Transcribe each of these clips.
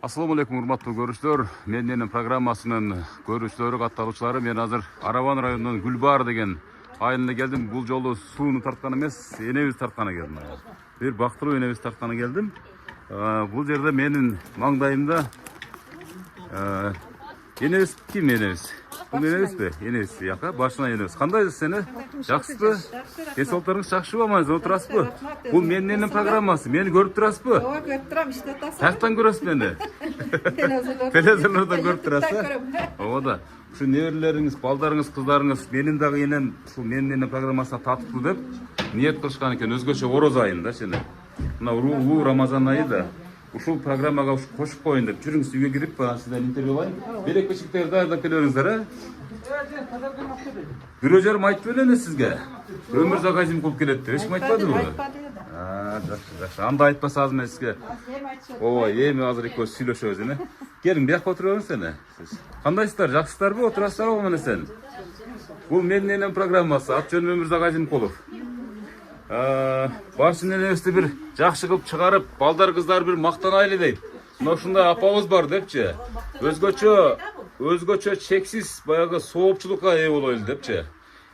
Assalamu alaikum урматтуу көрүүчүлөр. Менин программасынын көрүүчүлөрү, катталуучулары. Мен азыр Араван районунун Гүлбаар деген айылына келдим. Бул жолу сууну тарткан эмес, энебиз тартканы келдим. Бир бактылуу энебиз тартканы келдим. Бул жерде менин маңдайымда энебиз ким энебиз? Бул энебизби? Энебиз яка, башына энебиз. Кандайсыз сени? Жакшысызбы? Ден соолуктарыңыз жакшыбы, амансыз отурасызбы? Бул менин программасы. Мени көрүп турасызбы? Ооба, көрүп турам, иште атасың. Каяктан көрөсүз мени? Телевизорлордон көрүп турасыз? Ооба да. Ушу неберелериңиз, балдарыңыз, кыздарыңыз менин дагы энем ушул менин программасына татыктуу деп ниет кылышкан экен, өзгөчө ороз айында чене. Мына улуу Рамазан айы да. Ушул программага кошуп коюн деп жүрүңүз, үйгө кирип сизден интервью алайын. Берек бешиктерди даярдап келиңиздер, Бирөө жарым айтып эле сизге. Өмүрзак Азим кылып келет деп эч ким айтпадыбы? Жакшы. Анда айтпаса азыр мен сизге. Ооба, эми азыр экөөбүз сүйлөшөбүз эне. Келиң, бияка отуруңуз эне. Кандайсыздар? Жакшысыздарбы? Отурасыздарбы мына сен? Бул менин энем программасы. Ат жөнүм Өмүрзак Азимкулов. Башын энебизди бир жакшы кылып чыгарып, балдар кыздар бир мактанайлы дейт. Мына ушундай апабыз бар депчи. Өзгөчө чексиз баягы соопчулукка ээ болойлу депчи.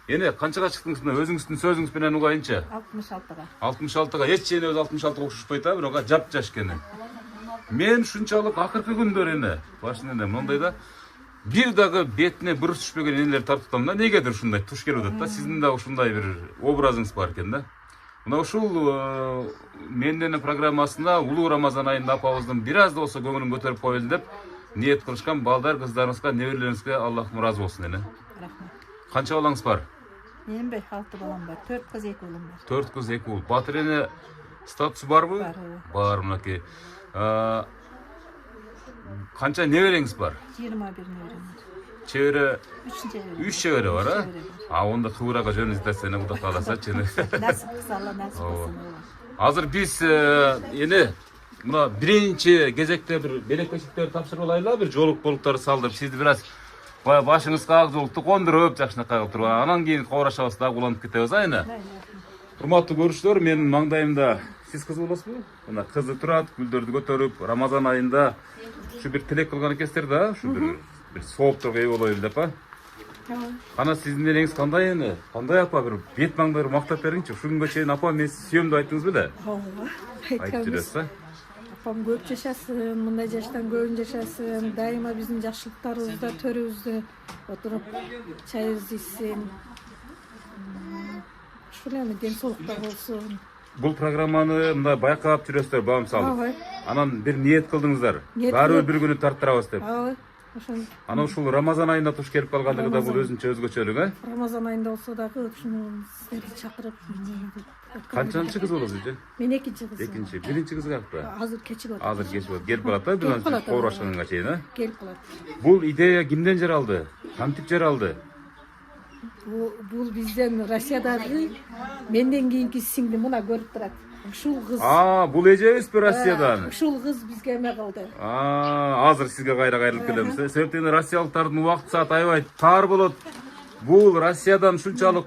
Эне канчага чыктыңыз мына өзүңүздүн сөзүңүз менен угайынчы? 66-га. 66-га. Эч энебиз 66-га окшошпойт, бирок жап жаш экен. Мен ушунчалык акыркы күндөр эне, башын эне мындай да бир дагы бетине бурус түшпөгөн энелер тартып да, негедир ушундай туш келип атат да. Сиздин да ушундай бир образыңыз бар экен да. Мына ушул менин программасында улуу Рамазан айында апабыздын бир аз да болсо көңүлүн көтөрүп коелу деп ниет кылышкан балдар, кыздарыңызга, неберелериңизге Аллахым ыраазы болсун эне. Рахмат. Канча балаңыз бар? Менин 6 балам бар. 4 кыз, 2 улум бар. 4 кыз, 2 уул. Батыр эне статусу барбы? Бар. Бар, мынакей. Канча небереңиз бар? 21 неберем бар. Чебере 3 чебере бар, онда кыбырага жөнүңүз десене Кудай кааласачы. Насип кылса Алла насип кылсын. Азыр биз эне мына биринчи кезекте бир белек бешиктерди тапшырып алайлы, бир жоолук болуктарды салдырып, сизди бир аз башыңызга ак жоолукту кондуруп, жакшынакай кылып туруп, анан кийин кабарашабыз дагы уланып кетебиз, эне. Урматтуу көрүүчүлөр, менин маңдайымда сиз кыз болосузбу? Мына кызы турат, гүлдөрдү көтөрүп, Рамазан айында ушу бир тилек кылган экенсиздер да, ушу бир соопторго ээ болойлу деп, Кана сиздин энеңиз кандай эне? Кандай апа, бир бет маңдайыр мактап бериңчи. Ушул күнгө чейин апа мен сизди сүйөм деп айттыңыз беле? Ооба. Айтып жүрөсүз, Апам көп жашасын, мындай жаштан көбүн жашасын, дайыма биздин жакшылыктарыбызда төрүбүздө отуруп чайыбызды ичсин. Ушул эми ден соолукта болсун. Бул программаны мындай байкап жүрөсүздөр, баам салып. Ооба. Анан бир ниет кылдыңыздар. Баары бир күнү тарттырабыз деп. Ооба. Ошон Анан ушул Рамазан айында туш келип калгандыгы да бул өзүнчө өзгөчөлүк, Рамазан айында болсо дагы ушуну сиздерди чакырып. Канчанчы кыз болосуз? Мен экинчи кыз. Экинчи. Биринчи кыз каякта? Азыр кечип атат. Азыр кечип атат. Келип калат да, бир анча кобурашканга чейин, Келип калат. Бул идея кимден жаралды? Кантип жаралды? Бул бизден Россиядагы менден кийинки сиңдим, мына көрүп турат. Ушул кыз. Бул эжебизби Россиядан? Ушул кыз бизге эме кылды. Азыр сизге кайрылып келебиз. Себептен Россиялыктардын убакыт саат аябай тар болот. Бул Россиядан ушунчалык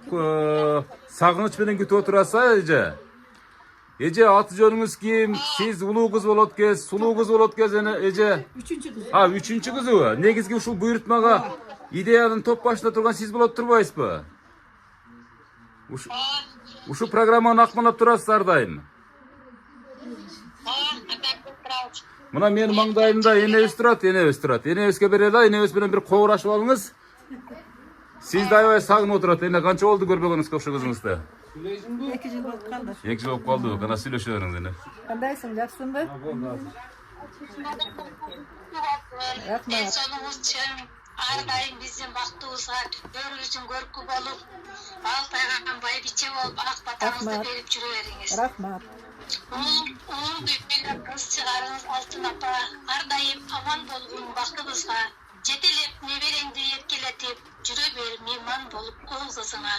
сагыныч менен күтүп отурасыз, эже? Эже, аты жөнүңүз ким? Сиз улуу кыз болот экенсиз, сулуу кыз болот экенсиз, эже? 3-кыз. 3-кызыбы? Негизги ушул буйрутмага идеянын топ башында турган сиз болот турбайсызбы? Ушу программаны акмалап турасыз ар дайым. Мына менин маңдайымда энебиз турат. Энебизге берели, энебиз менен бир кобурашып алыңыз. Сизди аябай сагынып отурат. Эне канча болду көрбөгөнүзгө ошо кызыңызды? 2 жыл болуп калды. 2 жыл болуп калды. Кана сүйлөшө бериңиз эне. Кандайсың, жакшысыңбы? Рахмат. Ар дайым биздин бактыбызга төрүбүздүн көркү болуп, алтайган байбиче болуп, ак батаңызды берип жүрө бериңиз. Рахмат. Улуу үйгө кыз чыгарыңыз, Алтын апа. Ар дайым аман болгун бактыбызга жетелеп, небереңди эркелетип жүрө бер, мейман болуп кол кызыңа.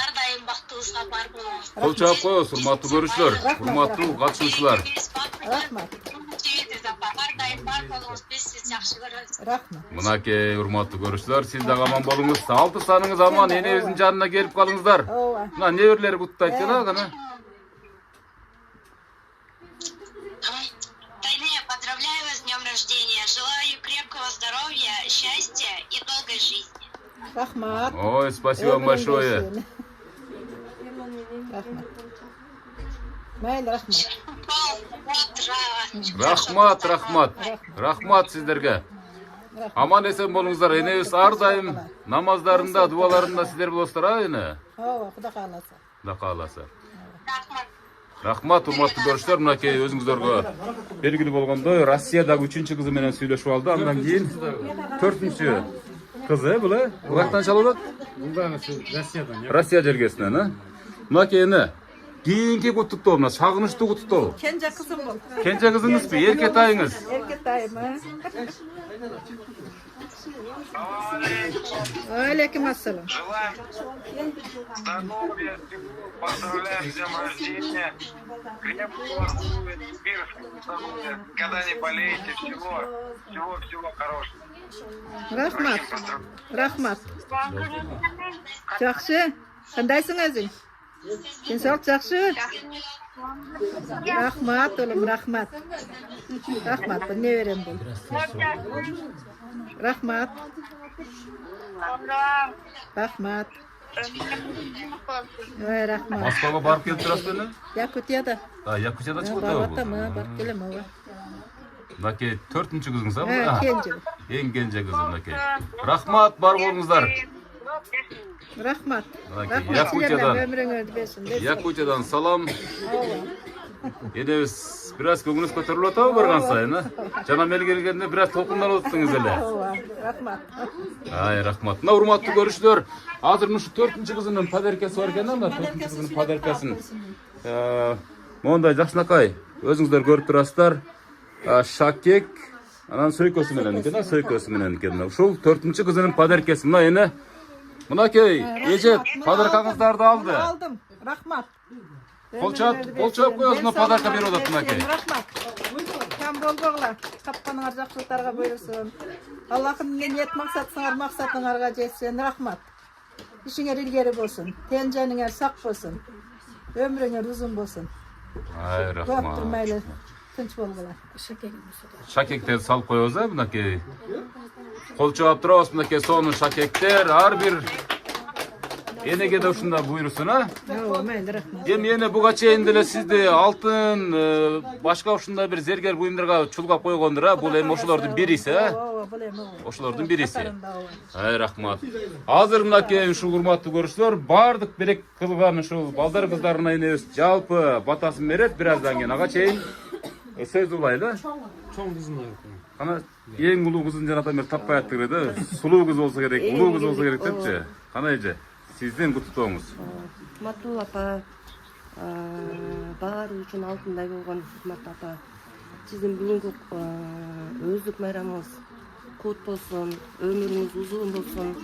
Ар дайым бактыбызга бар болуңуз. Кол чаап коебуз, урматтуу көрүүчүлөр, урматтуу катышуучулар. Рахмат. Ар дайым бар болуңуз, биз сизди жакшы көрөбүз. Рахмат. Мынакей урматтуу көрүүчүлөр, сиз дагы аман болуңуз. Алты саныңыз аман, энебиздин жанына келип калыңыздар. Ооба. Мына неберлери куттайт кана, кана. Поздравляю вас с днем рождения. Желаю крепкого здоровья, счастья и долгой жизни. Rahmat. Ой, спасибо вам большое. Rahmat. Mayli, rahmat. Рахмат сіздерге. Аман есен болыңыздар. Енебіз ардайым намаздарында, дуаларында сіздер боласыздар, а ені? Ооба, Xudo xolasa. Құда қаласа. Рахмат, урматтуу көршілер, мынакей өзіңіздерге белгілі болғандай, Россиядағы 3-ші қызы менен сүйлөшүп алды. Андан кейін 4-ші қызы, бұл, Бұлақтан шалып Россия жергесінен, а? Мынакей ені, кейінгі құттықтау, мына шағынышты құттықтау. Kenja qizim bol. Kenja қызыңыз бе, еркетайыңыз? Erketayım, ha? Алейкум ассалам. Желаем здоровья, поздравляем с днем рождения, крепкого здоровья, мирского здоровья, когда не болеете, всего хорошего. Rahmat. Rahmat. Жақсы. Қандайсың өзің? Денсаулық жақсы? Rahmat, oğlum, rahmat. Rahmat, bu ne verem bu? Rahmat. Rahmat. Rahmat. Москваға барып келіп тұрасыз бені? Якутияда. Якутияда шығып Бағатта ма? Барып келем ова. Мынакей 4-ші қызыңыз, а? Kenji. Ең кенже қызы мынакей. Рахмат, бар болыңыздар. Rahmat. Мынакей, Rahmat sizlerle ömrüңөрдү берсин. Якутиядан салам. Енебіз біраз көңіліңіз көтеріліп отау барған сайын, а? Жана мел келгенде біраз толқындар өттіңіз әлі. Rahmat. Ай, рахмат. Мына урматтуу көрүүчүлөр, азыр мушу 4-ші кызынын подаркасы бар экен, ана 4-ші кызынын подаркасын. Мондай жакшынакай, өзүңүздөр көрүп турасыздар. Шакек, анан сөйкөсү менен экен, сөйкөсү менен экен. Ушул 4-ші кызынын подаркасы. Мына эне. Мынакей, эже подаркаңыздарды алды. Aldım. Rahmat. Болчоп коесуз, мына подарка берип атат мынакей. Rahmat. Kam bolgoңлар. Капканыңар жакшылыктарга буйрусын. Аллахым ниет максатыңар максатыңарга жетсин. Rahmat. İşiңер илгери болсун. Тенжениңер сак болсун. Ömrüңер uzun болсун. Ай, Көп рахмат. турмайлы. Тынч болгула. Шакектерди салып коебуз, а, мынакей. Кол чаап турабыз, мынакей сонун шакектер, ар бир энеге да ушундай буйрусун, а? Ооба, mayli, rahmat. Эми эне буга чейин деле сизди алтын, башка ушундай бир зергер буюмдарга чулгап койгондур, а? Бул эми ошолордун бириси, а? Ооба, билем, ооба. Ошолордун бириси. Катарында, ооба. Ай, рахмат. Азыр мынакей ушул урматтуу көрүүчүлөр, бардык берек кылган ушул балдар кыздарына энебиз жалпы батасын берет, бир аздан кийин ага чейин сөз улайлы. Чоң кызына. Кана эң улуу кызын жанатан бери таппай аттыгы да, сулуу кыз болсо керек, улуу кыз болсо керек депчи. Кана эже, сиздин куттуктооңуз. Матул апа, баары үчүн алтындай болгон Матул апа. Сиздин бүгүнкү өздүк майрамыңыз кут болсун, өмүрүңүз узун болсун.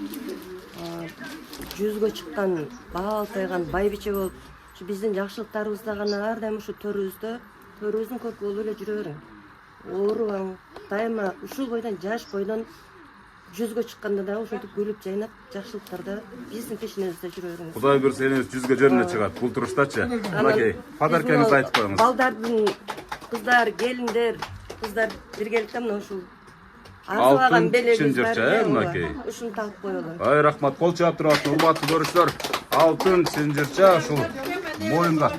100гө чыккан, баалтайган байбиче болуп, биздин жакшылыктарыбызда гана ар дайым ушу төрүбүздүн көркү болуп эле жүрө бериң. Оорубаң, дайыма ушул бойдон, жаш бойдон 100гө чыкканда да ошентип күлүп жайнап, жакшылыктарда биздин пешенебизде жүрө бериңиз. Кудай буйрса энебиз 100гө жөнүнө чыгат. Бул туруштачы. Мынакей, подаркаңызды айтып коюңуз. Балдардын кыздар, келиндер, кыздар биргеликте мына ушул арзулаган белегибиз бар. чынжырча, мынакей. Ушуну тагып коелу. Ай, рахмат, кол чаап турасыз, урматтуу көрүүчүлөр. Алтын чынжырча ушул моюнга.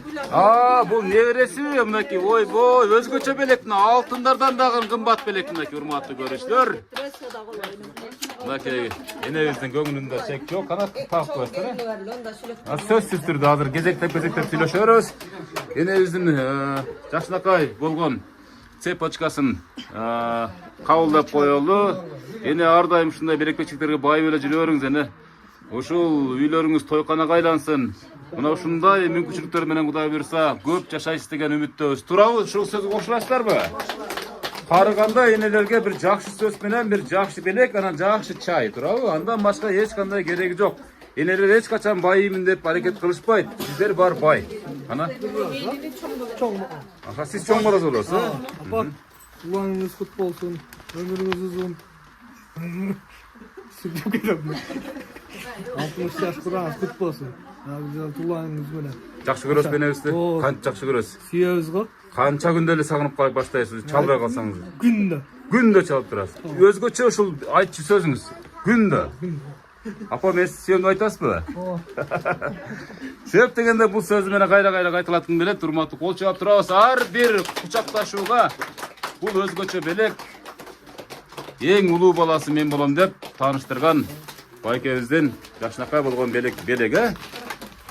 Бул небересиби мынакей? Ойбой, өзгөчө белек, мына алтындардан дагы кымбат белек мынакей, урматтуу көрүүчүлөр. Мынакей, энебиздин көңүлүндө чек жок, кана тагып коесуздар, а? Сөзсүз түрдө азыр кезектеп сүйлөшөбүз. Энебиздин жакшынакай болгон цепочкасын кабылдап коелу. Эне ар дайым ушундай берекпечиликтерге байып эле жүрө бериңиз эне. Ушул үйлөрүңүз тойканага айлансын. Мына ушундай мүмкүнчүлүктөр менен Кудай буйрса көп жашайсыз деген үмүттөбүз. Туурабы? Ушул сөзгө кошуласыздарбы? Карыганда энелерге бир жакшы сөз менен бир жакшы белек, анан жакшы чай, туурабы? Андан башка эч кандай кереги жок. Энелер эч качан байымын деп аракет кылышпайт. Сиздер бар бай. Ана? Аха, сиз чоң болосуз болосуз. Апа, улаңыңыз кут болсун, өмүрүңүз узун. Сүрдүп кетем. 60 жаш тураңыз кут болсун. Улаңыңыз менен. Жакшы көрөсүз энебизди? Ооба. Канча жакшы көрөсүз? Сүйөбүз го. Канча күндө эле сагынып калып баштайсыз, чалбай калсаңыз. Күндө. Күндө чалып турасыз. Өзгөчө ушул айтчу сөзүңүз. Күндө. Апа, мен сүйөмдү айтасызбы? Ооба. Сүйөп дегенде бул сөз менен кайра айтылаткым келет. Урматтуу кол чаап турабыз. Ар бир кучакташууга бул өзгөчө белек. Эң улуу баласы мен болом деп тааныштырган байкебиздин жакшынакай болгон белеги.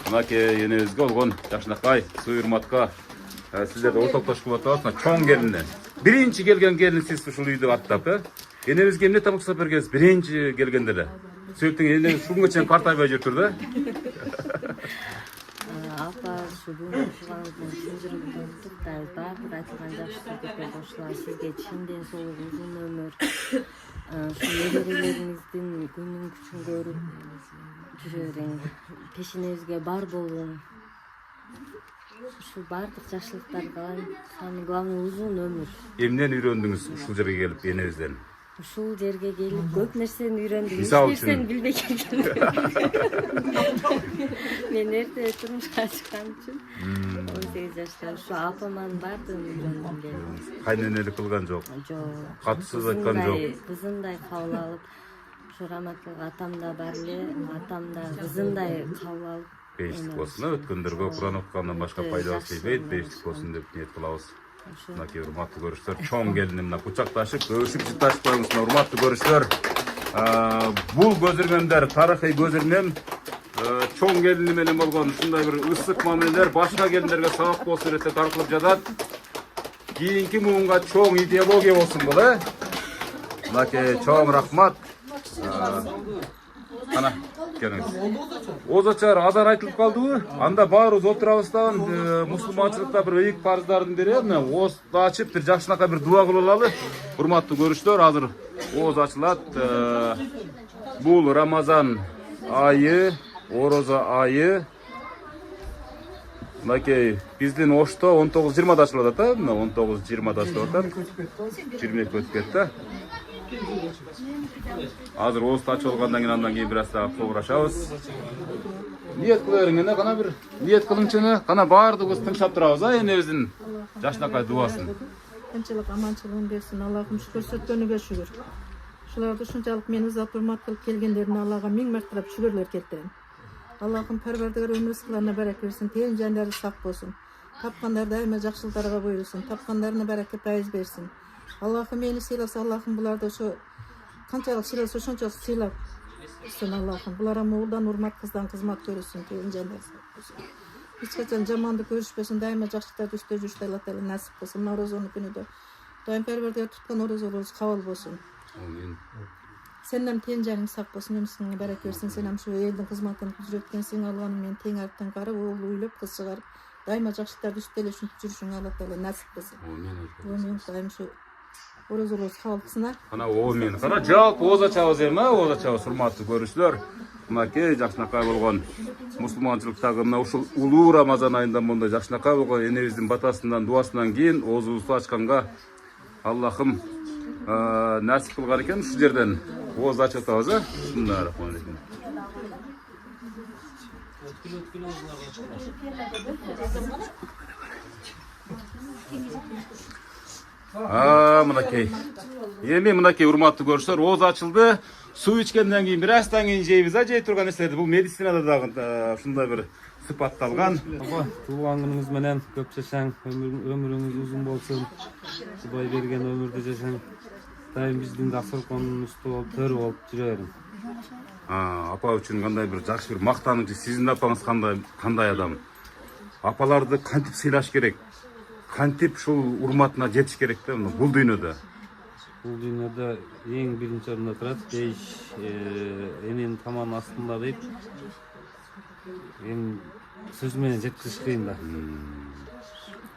Мынакей энебизге болгон жакшынакай суйурматка сиздерди ортоктошуп атабыз. Чоң келине. Биринчи келген келин сиз ушул үйдү аттап, энебизге эмне тамак жасап бергенсиз? Биринчи келгенде эле. Сөйттүң эне ушунга чейин картайбай жүрүптүр да. Апа бүгүн ушугандын чындыгын туктайбыз. Баардык айтылган жакшы сөздөргө кошулабыз. Сизге чын ден соолук, узун өмүр. Ушу неберелериңиздин күнүн күчүн көрүп жүрө бериң. Пешенебизге бар болуң. Ушул баардык жакшылыктарга самый главный узун өмүр. Эмнен үйрөндүңүз ушул жерге келип энебизден? Ушул жерге келип көп нерсени үйрөндүм. Мисалы Эч нерсени билбей келгем. Мен эрте турмушка чыккан үчүн 18 жашта ушу апаман баардыгын үйрөндүм келдим. Кайненелик кылган жок. Жок. Катуу сөз айткан жок. Кызындай кабыл алып, ушу раматтык атамда бар эле, атамда кызындай кабыл алып. Бейиштик болсун, өткөндөргө Куран окугандан башка пайдабыз тийбейт, бейиштик болсун деп ниет кылабыз. Мынакей урматтуу көрүштөр, чоң келиним мына кучакташып, өбүшүп жытташып коюңуздар, урматтуу көрүштөр. Бул көзөрмөмдөр тарыхый көзөрмөм. Чоң келини менен болгон ушундай бир ысык мамилелер башка келиндерге сабак болсун иретте тартылып жатат. Кийинки муунга чоң идеология болсун бул, Мынакей чоң рахмат. Ana келиңиз. Озачар азан айтылып калдыбы? Анда баарыбыз отурабыз да, мусулманчылыкта бир ыйык парыздардын бири, мына оозду ачып бир жакшынакай бир дуа кылып алалы. Урматтуу көрүштөр, азыр ооз ачылат. Бул Рамазан айы, орозо айы. Мынакей биздин Ошто 19-20 ачылып атат, мына 19-20 ачылып атат. 22 өтүп кетти. Азыр ооз ачып алгандан кийин андан кийин бир аз да согурашабыз. Ниет кыларың эне, кана бир ниет кылыңчы, кана баардыгыбыз тыңшап турабыз, энебиздин жакшынакай дубасын. Тынчылык, аманчылыгын берсин. Аллахым көрсөткөнүгө шүгүр. Ушуларды ушунчалык мени узат урмат кылып келгендерине Аллага миң мартабап шүгүрлөр келтирем. Аллахым парвардыгар өмүр рызкыларына барак берсин, тен жандары сак болсун. Тапкандар дайыма жакшылыктарга буйрусын, тапкандарына баракет пайыз берсин. Аллахым мени сыйласа, Аллахым буларды ошо канчалык сыйласа ошончолук сыйлапсын Аллахым. Буларга муулдан урмат, кыздан кызмат көрүсүн, тен жандар сак болсун. Эч качан жаманды көрүшпөсүн, дайыма жакшылыктарды иштеп жүрүштү Алла Таала насип кылсын. Мына орозонун күнүдө дайым парвардыгар туткан орозолорубуз кабыл болсун. Амин. Сенден тен жаның сак болсун, өмүрүңө барак берсин. Сен ам ушу элдин кызматын жүрөткөнсүң, алганын менен тең арттан карап, оол уйлап, кыз чыгарып, дайыма жакшылыктарды иштелешин жүрүшүңө Алла Таала насип кылсын. Амин. Дайым ушу орозолорубуз кабыл кылсын. Кана оомен. Кана жалпы ооз ачабыз ооз ачабыз, урматтуу көрүүчүлөр. Мынакей жакшынакай болгон мусулманчылыктагы мына ушул улуу Рамазан айында мондай жакшынакай болгон энебиздин батасынан, дуасынан кийин оозубузду ачканга Аллахым насип кылган экен ушул жерден ооз ачып атабыз, Бисмиллахиррахманиррахим. Мынакей. Эми мынакей урматтуу көрүүчүлөр, ооз ачылды. Суу ичкенден кийин бир аздан кийин жейбиз, жей турган нерселерди. Бул медицинада дагы ушундай бир сыпатталган. Апа, туулган күнүңүз менен көп жашаң, өмүрүңүз узун болсун. Кудай берген өмүрдү жашаң. Дайым биздин дасторконубузда болуп, төрү болуп жүрө бериң. Апа үчүн кандай бир жакшы бир мактанычы, сиздин апаңыз кандай адам? Апаларды кантип сыйлаш керек? Кантип ушул урматына жетиш керек да бул дүйнөдө? Бул дүйнөдө эң биринчи орунда турат бейиш, эненин таманын астында дейт. Эми сөз менен жеткизиш кыйын да.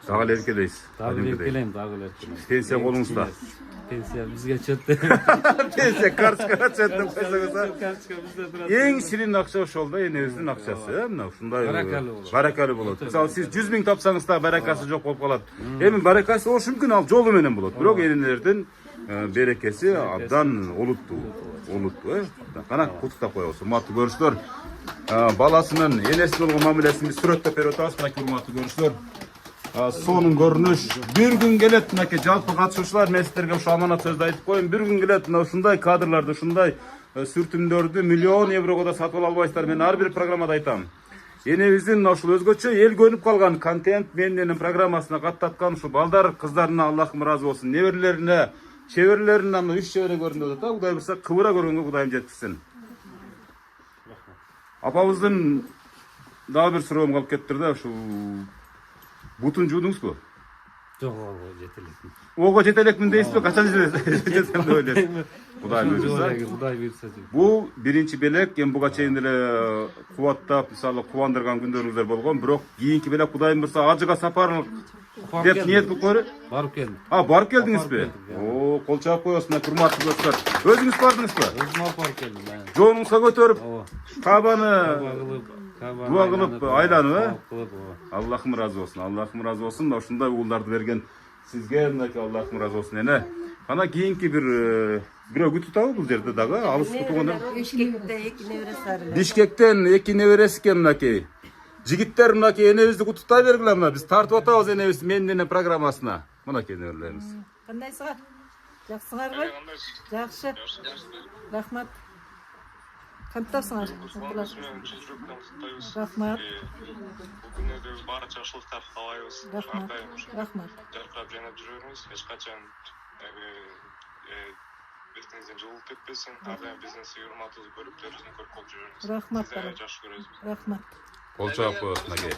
Дагы эле эркелейсиз. Дагы эркелейм, дагы эркелейм. Пенсия колуңузда. Пенсия бизге чөптү. Пенсия карточкага чөп деп койсоңуз. Карточка бизде турат. Эң ширин акча ошол да, энебиздин акчасы, мына ушундай баракалуу болот. Мисалы сиз 100 миң тапсаңыз да баракасы жок болуп калат. Эми баракасы болушу мүмкүн, ал жолу менен болот. Бирок энелердин берекеси абдан олуттуу. Кана куттуктап коебуз. Урматтуу көрүүчүлөр, баласынын энеси болгон мамилесин биз сүрөттөп берип атабыз. Мынакей урматтуу көрүүчүлөр. Сонун көрүнүш. Bir gün келет мынакей жалпы катышуучулар, мен сиздерге ушу аманат сөздү айтып коеюн. Bir gün келет мына ушундай кадрларды, ушундай сүртүмдөрдү миллион еврого да сатып ала албайсыздар. Мен ар бир программада айтам. Энебиздин ушул өзгөчө эл көнүп калган контент менин программасына каттаткан ушу балдар, кыздарына Аллахым ыраазы болсун. Неберлерине, чеберлерине мына 3 чебере көрүнүп атат. Кудай буйрса кыбыра көргөнгө Кудайым жеткизсин. Апабыздын дагы бир суроом калып кетти да, ушу бутун жуудуңузбу? Жок, жетелекмин. Ого жетелекмин дейсизби? Качан жетесем деп ойлойм. Кудай буйрса. Кудай буйрса. Бул биринчи белек, эми буга чейин эле кубаттап, мисалы кубандырган күндөрүңүздөр болгон, бирок кийинки белек Кудайым буйрса ажыга сапарлык деп ниет кылып койру. Барып келдим. Барып келдиңизби? О, кол чаап коесуз, мына урматтуу достор. Өзүңүз бардыңызбы? Өзүм алып барып келдим. Жонуңузга көтөрүп, Кабаны дуа кылып айланып, кылып. Аллахым ыраазы болсун. Аллахым ыраазы болсун. Ушундай уулдарды берген сизге мынакей Аллахым ыраазы болсун. Эне ана кийинки бирөө күтүп атабы бул жерде дагы? Алыс күтүп Бишкекте 2 неберesi бар эле. Бишкектен 2 небереси экен мынакей. Жигиттер мынакей энебизди кутуктай бергиле мына. Биз тартып атабыз энебизди менин программасына. Мынакей неберелерибиз. Кандайсыңар? Жакшысыңарбы? Жакшы. Рахмат. Кантасыңар? Рахмат. Бүгүнкү баары жакшылыктар каалайбыз. Рахмат. Рахмат. Жаркырап жайнап жүрөбүз. Эч качан бетиңизден жылуулук кетпесин. Ар дайым биздин урматтуулук көрүп, төрүбүздүн көрүп болуп жүрөбүз. Рахмат. Сизди жакшы көрөбүз. Рахмат. Кол чаап коебуз мынакей.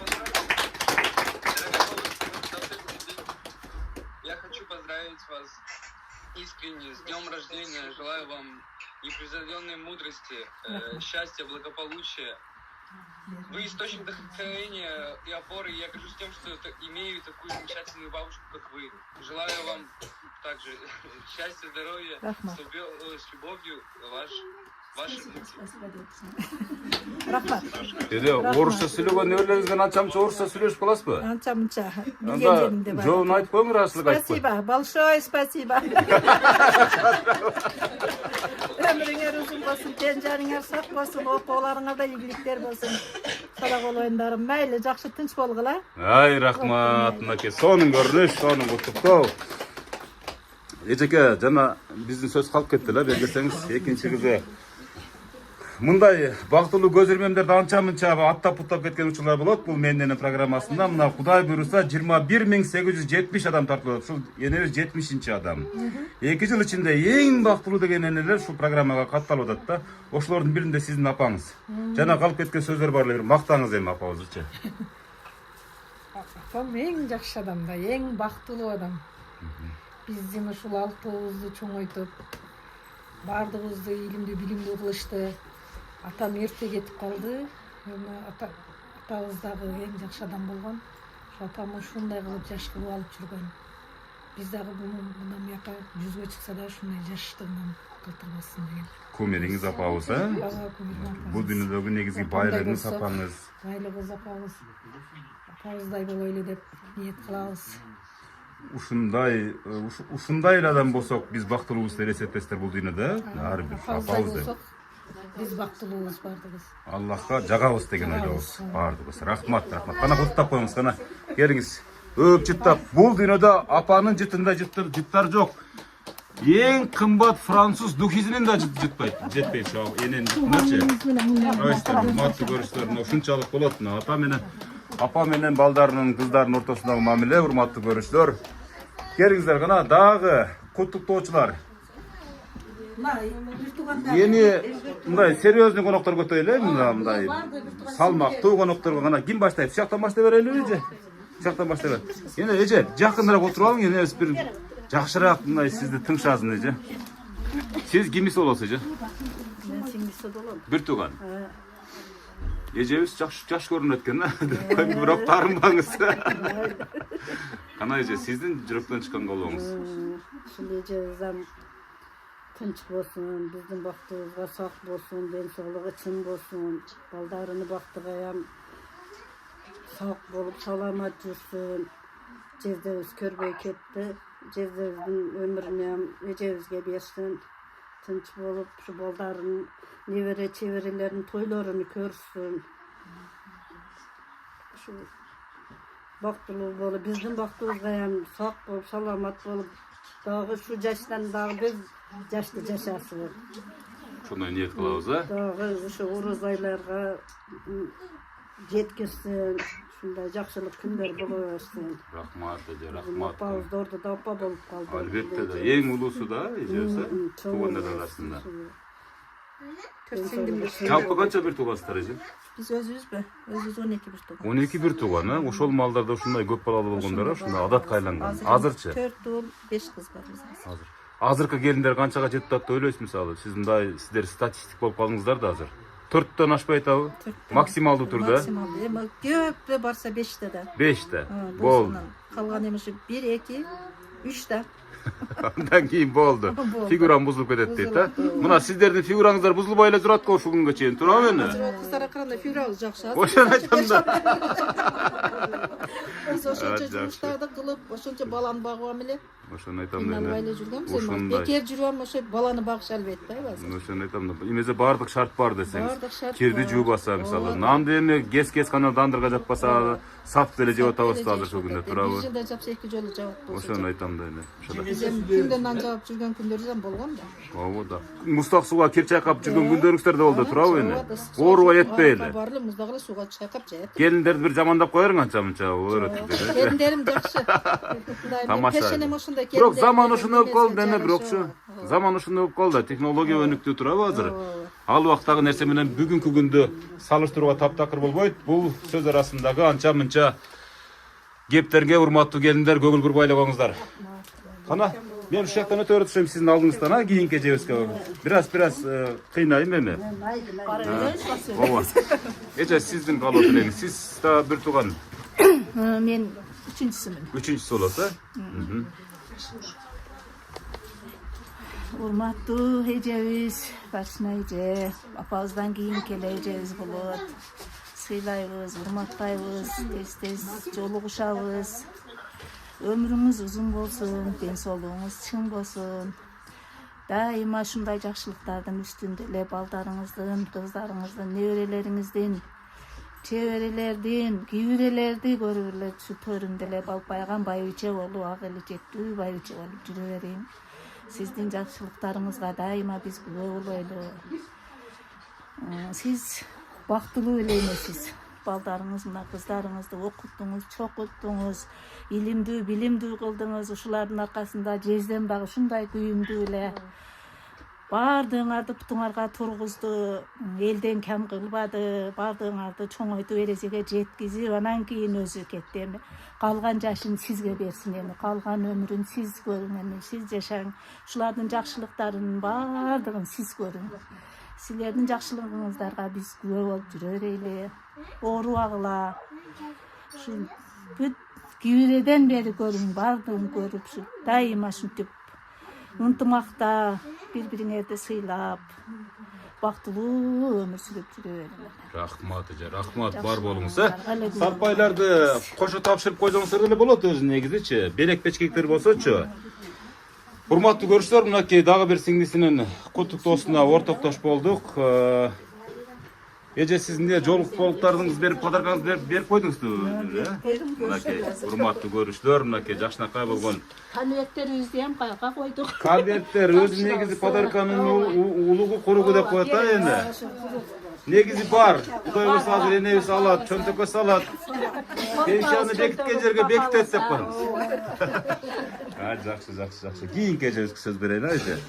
Я хочу поздравить вас искренне с днем рождения. Желаю вам непревзойденной мудрости, счастья, благополучия. Вы источник вдохновения и опоры. Я горжусь тем, что имею такую замечательную бабушку, как вы. Желаю вам также счастья, здоровья, с любовью, ваши внуки. Рахмат. Деде, орусча сүйлөгөн неберелериңизге анча-мынча орусча сүйлөшүп каласызбы? Анча-мынча. Анда жообун айтып коюңуз, ыраазычылык айтып коюңуз. Спасибо, большое спасибо. Ömrüңер uzun болсун, тенжариңер сак болсун, окууларыңарда ийгиликтер болсун. Садак болоюндарым, мейли, жакшы тынч болгула. Ай, рахмат, мынакей сонун көрүнүш, сонун куттуктоо. Эжеке, жана биздин сөз калып кетти эле, бергесеңиз экинчи кызы. Мындай бактылуу көз ирмемдерди анча-мынча аттап-путтап кеткен учурлар болот. Бул менин программасында мына Кудай буйруса 21870 адам тартылып, ушул энебиз 70-чи адам. 2 жыл ичинде эң бактылуу деген энелер ушул программага катталып атат да. Ошолордун биринде сиздин апаңыз. Жана калып кеткен сөздөр бар эле, мактаңыз эми апабызычы. Апам эң жакшы адам да, эң бактылуу адам. Биздин ушул алтыбызды чоңойтуп, баардыгыбызды илимдүү, билимдүү кылышты. Атам эрте кетип калды. Атабыз дагы эң жакшы адам болгон. Атам ушундай кылып жаш кылып алып жүргөн. Биз дагы мындан бияка 100гө чыкса да ушундай жаштыгынан калтырбасын деген. Кумириңиз апабыз, Бул дүйнөдөгү негизги байлыгыңыз апаңыз. Байлыгыбыз апабыз. Апабыздай болойлу деп ниет кылабыз. Ушундай эле адам болсок, биз бактылуубуз деп эсептейсиздер бул дүйнөдө. Ар бир апабыз деп. Биз бактылуубуз бардыгыбыз. Аллахка жагабыз деген ойлобуз бардыгыбыз. Рахмат. Кана куттап коюңуз, кана. Келиңиз. Өп жыттап. Бул дүйнөдө апанын жытында жыттар жок. Эң кымбат француз духизинин да жытпайт. Жетпейт ошо энен жытыначы. Урматтуу көрүүчүлөр, ушунчалык болот. Апа менен балдарынын, кыздарынын ортосундагы мамиле, урматтуу көрүүчүлөр. Келиңиздер, кана дагы куттуктоочулар. Yeni мындай серьезный коноктор көтөйлө, мындай салмактуу конокторго кана ким баштайт? Сияктан баштай берелиби же? Сияктан баштай бер. Эне эже, жакыныраак отуруп алың, эне бир жакшыраак мындай сизди тыңшасын эже. Сиз кимиз болосуз эже? Мен сиңдиси болом. Бир тууган. Эжебиз жаш көрүнөт экен, бирок таарынбаңыз. Кана эже, сиздин жүрөктөн чыккан колуңуз. Ушул эжебизден тынч болсун, биздин бактыбызга сак болсун, ден соолугу чын болсун, балдарыны бактыгайам сак болуп саламат жүрсүн. Жездебиз көрбөй кетти. Жездебиздин өмүрүнө эжебизге берсин. тынч болуп ушу балдарын небере чеберелерин тойлорун көрсүн. Ушу бактылуу болуп, биздин бактыбызга ham сак болуп, саламат болуп, дагы ушу жаштан дагы биз жашты жашасын. Ошондой ниет кылабыз, а? Дагы ушу уруз айларга жеткирсин. Ушундай жакшылык күндөр боло берсин. Рахмат, эже, рахмат. Апабыз ордо да апа болуп калды. Албетте да, эң улуусу да, эжеси. Туугандар арасында. Жалпы канча бир туугансыздар, эже? Биз өзүбүзбү? Өзүбүз 12 бир тууган. 12 бир тууган, а? Ошол малдарда ушундай көп балалуу болгондор, ушундай адатка айланган. Азырчы? 4 уул, 5 кыз бар бизде. Азыр. Азыркы келиндер канчага жетип атат деп ойлойсуз мисалы? Сиз мындай сиздер статистик болуп калдыңыздар да азыр. 4төн ашпай атабы? Максималдуу түрдө? Максималдуу. Эми көптө барса 5те да. 5те. Болду. Калган эми ушу 1, 2, 3 та. Андан кийин болду. Фигурам бузулуп кетет дейт да. Мына сиздердин фигураңыздар бузулбай эле турат го ушул күнгө чейин, турабы эми? Кыздарга караганда фигурабыз жакшы. Ошону айтам да. Биз ошончо жумуштарды кылып, ошончо баланы багып эле. Ошону айтам да. Кыйналбай эле жүргөнбүз. Эми бекер жүрөм, ошо баланы багыш албайт да базар. Ошону айтам да. Эмесе баардык шарт бар десеңиз. Баардык шарт. Кирди жуубаса мисалы, нанды эми кес гана дандырга жаппаса, сап деле жеп атабыз да азыр ушул күндө, турабы? Bir жылда жапса 2 жолу жабат болсо. Ошону айтам да эми. Ошода. Күндө нан жабып жүргөн күндөрүбүз ham болгон да. Ооба да. Муздак сууга кир чайкап жүргөн күндөрүңүздөр да болду, турабы эми? Оорубай этпей эле. Барлы муздак эле сууга чайкап жаят. Келиндерди бир жамандап коерүң анча-мынча өөрөтүп. Келиндерим жакшы. Тамаша. Пешенем ошондой келиндер. Бирок заман ушуну өп калды эме, бирокчу. Заман ушуну өп калды. Технология өнүктү, турабы азыр? Ал убактагы нерсе менен бүгүнкү күндү салыштырууга таптакыр болбойт. Бул сөз арасындагы анча-мынча кептерге урматтуу келиндер, көңүл буруп айлабаңыздар. Кана, мен ушул жактан өтө өтүшөм сиздин алдыңыздан, а кийинки эжебизге. Бираз кыйнайм эми. Ооба. Эже сиздин калоо тилеңиз. Сиз да бир тууган. Мен 3-чүсүмүн. 3-чүсү болот, а? Урматтуу эжебиз, Баршына эже, апабыздан кийинки эле эжебиз болот. Сыйлайбыз, урматтайбыз, тез-тез жолугушабыз. Өмүрүңүз узун болсун, ден соолугуңуз чың болсун. Дайыма ушундай жакшылыктардын үстүндө эле балдарыңыздын, кыздарыңыздын, неберелериңиздин, чеберелердин, кийүүрелерди көрүп эле ушу төрүндө эле балпайган байбиче болуп, ак эле жеттүү байбиче болуп жүрө берейин. Сиздин жакшылыктарыңызга дайыма биз күбө болойлу. Сиз бактылуу эле эмессиз. Балдарыңыз мына кыздарыңызды окуттуңуз, чокуттуңуз, илимдүү, билимдүү кылдыңыз. Ушулардын аркасында жезден дагы ушундай күйүмдүү эле баардыгыңарды бутуңарга тургузду, элден кем кылбады, баардыгыңарды чоңойтуп эрежеге жеткизип, анан кийин өзү кетти эми. Калган жашын сизге берсин эми, калган өмүрүн сиз көрүң эми, сиз жашаң. Ушулардын жакшылыктарынын баардыгын сиз көрүң. Силердин жакшылыгыңыздарга биз күбө болуп жүрө берели. Оорубагыла. Ушу бүт кийүүреден бери көрүң, баардыгын көрүп, ушу дайыма ушинтип ынтымакта бири-бириңерди сыйлап, бактылуу өмүр сүрүп жүрө бериңер. Рахмат эже, рахмат, бар болуңуз, Саппайларды кошо тапшырып койсоңуздар деле болот өзү негизичи. Белек печкектер болсочу. Урматтуу көрүүчүлөр, мынакей дагы бир сиңдисинин куттуктоосуна ортоктош болдук. Эже сиз эмне жолуктуулуктарыңызды берип, подаркаңызды берип койдуңузбу? Мынакей урматтуу көрүүчүлөр, мынакей жакшынакай болгон Конверттерибизди ham каяка койдук. конверттер өзү негизи подарканын улугу куругу деп коет да эми. Негизи бар. Кудай буйрса азыр энебиз алат, чөнтөккө салат. Пенсияны бекиткен жерге бекитет деп коебуз. Жакшы. Кийинки эжебизге сөз берейин, эже.